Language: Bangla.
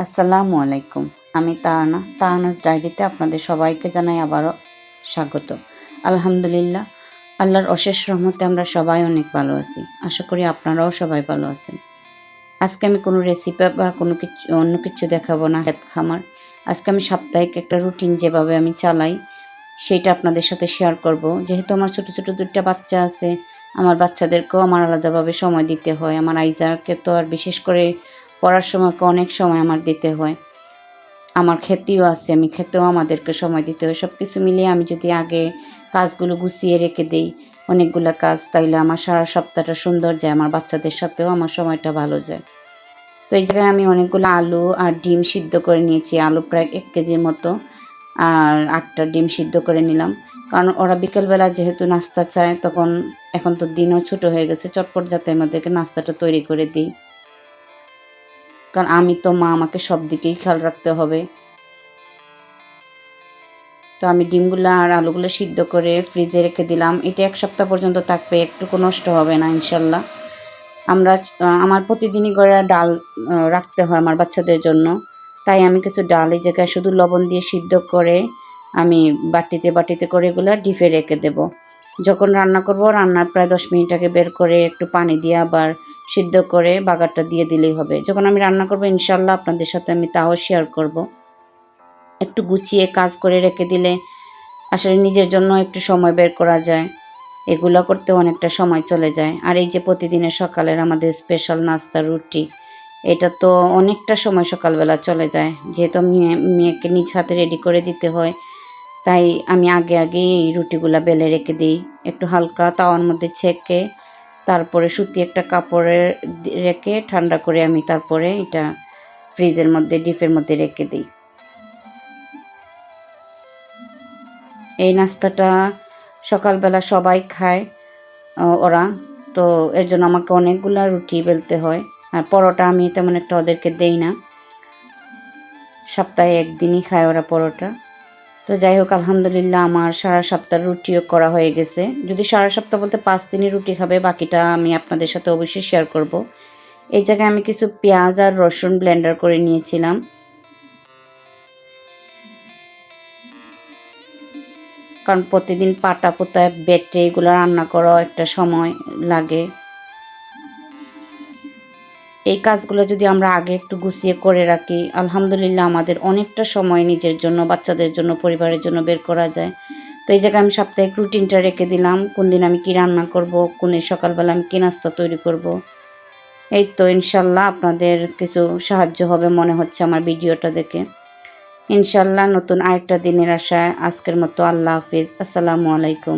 আসসালামু আলাইকুম। আমি তাহানাস ডায়েরিতে আপনাদের সবাইকে জানাই আবারও স্বাগত। আলহামদুলিল্লাহ, আল্লাহর অশেষ রহমতে আমরা সবাই অনেক ভালো আছি। আশা করি আপনারাও সবাই ভালো আছেন। আজকে আমি কোনো রেসিপি বা অন্য কিছু দেখাবো না, ক্ষেত খামার। আজকে আমি সাপ্তাহিক একটা রুটিন যেভাবে আমি চালাই সেইটা আপনাদের সাথে শেয়ার করব। যেহেতু আমার ছোটো ছোটো দুইটা বাচ্চা আছে, আমার বাচ্চাদেরকেও আমার আলাদাভাবে সময় দিতে হয়। আমার আইজাকে তো আর বিশেষ করে পড়ার সময়কে অনেক সময় আমার দিতে হয়। আমার খেতেও আছে, আমি খেতেও আমাদেরকে সময় দিতে হয়। সব কিছু মিলিয়ে আমি যদি আগে কাজগুলো গুছিয়ে রেখে দিই, অনেকগুলো কাজ, তাইলে আমার সারা সপ্তাহটা সুন্দর যায়, আমার বাচ্চাদের সাথেও আমার সময়টা ভালো যায়। তো এই জায়গায় আমি অনেকগুলো আলু আর ডিম সিদ্ধ করে নিয়েছি। আলু প্রায় 1 কেজির মতো, আর 8টা ডিম সিদ্ধ করে নিলাম। কারণ ওরা বিকেলবেলা যেহেতু নাস্তা চায়, তখন এখন তো দিনও ছোটো হয়ে গেছে, চটপট যাতে আমাদেরকে নাস্তাটা তৈরি করে দিই। কারণ আমি তো মা, আমাকে সব দিকেই খেয়াল রাখতে হবে। তো আমি ডিমগুলো আর আলুগুলো সিদ্ধ করে ফ্রিজে রেখে দিলাম। এটা 1 সপ্তাহ পর্যন্ত থাকবে, একটুকু নষ্ট হবে না ইনশাল্লাহ। আমার প্রতিদিনই করে ডাল রাখতে হয় আমার বাচ্চাদের জন্য, তাই আমি কিছু ডাল এই জায়গায় শুধু লবণ দিয়ে সিদ্ধ করে আমি বাটিতে করে এগুলো ডিপে রেখে দেব। যখন রান্না করব, রান্নার প্রায় 10 মিনিট আগে বের করে একটু পানি দিয়ে আবার সিদ্ধ করে বাগারটা দিয়ে দিলেই হবে। যখন আমি রান্না করব ইনশাল্লাহ আপনাদের সাথে আমি তাও শেয়ার করব। একটু গুছিয়ে কাজ করে রেখে দিলে আসলে নিজের জন্য একটু সময় বের করা যায়। এগুলো করতে অনেকটা সময় চলে যায়। আর এই যে প্রতিদিনের সকালের আমাদের স্পেশাল নাস্তা রুটি, এটা তো অনেকটা সময় সকালবেলা চলে যায়। যেহেতু মেয়েকে নিজ হাতে রেডি করে দিতে হয়, তাই আমি আগে এই রুটিগুলা বেলে রেখে দিই। একটু হালকা তাওয়ার মধ্যে ছেঁকে তারপরে সুতি একটা কাপড়ে রেখে ঠান্ডা করে আমি তারপরে এটা ফ্রিজের মধ্যে ডিপের মধ্যে রেখে দিই। এই নাস্তাটা সকালবেলা সবাই খায় ওরা, তো এর জন্য আমাকে অনেকগুলা রুটি বেলতে হয়। আর পরোটা আমি তেমন একটা ওদেরকে দেই না, সপ্তাহে একদিনই খায় ওরা পরোটা। তো যাই হোক, আলহামদুলিল্লাহ আমার সারা সপ্তাহ রুটিও করা হয়ে গেছে। যদি সারা সপ্তাহ বলতে 5 দিনই রুটি খাবে, বাকিটা আমি আপনাদের সাথে অবশ্যই শেয়ার করব। এই জায়গায় আমি কিছু পেঁয়াজ আর রসুন ব্লেন্ডার করে নিয়েছিলাম। কারণ প্রতিদিন পাটা পোতায় বেটে এগুলো রান্না করা একটা সময় লাগে। এই কাজগুলো যদি আমরা আগে একটু গুছিয়ে করে রাখি, আলহামদুলিল্লাহ আমাদের অনেকটা সময় নিজের জন্য, বাচ্চাদের জন্য, পরিবারের জন্য বের করা যায়। তো এই জায়গায় আমি সাপ্তাহিক রুটিনটা রেখে দিলাম, কোন দিন আমি কী রান্না করব, কোন দিন সকালবেলা আমি কী নাস্তা তৈরি করব। এই তো ইনশাল্লাহ আপনাদের কিছু সাহায্য হবে মনে হচ্ছে আমার ভিডিওটা দেখে। ইনশাল্লাহ নতুন আরেকটা দিনের আশায় আজকের মতো আল্লাহ হাফিজ। আসসালামু আলাইকুম।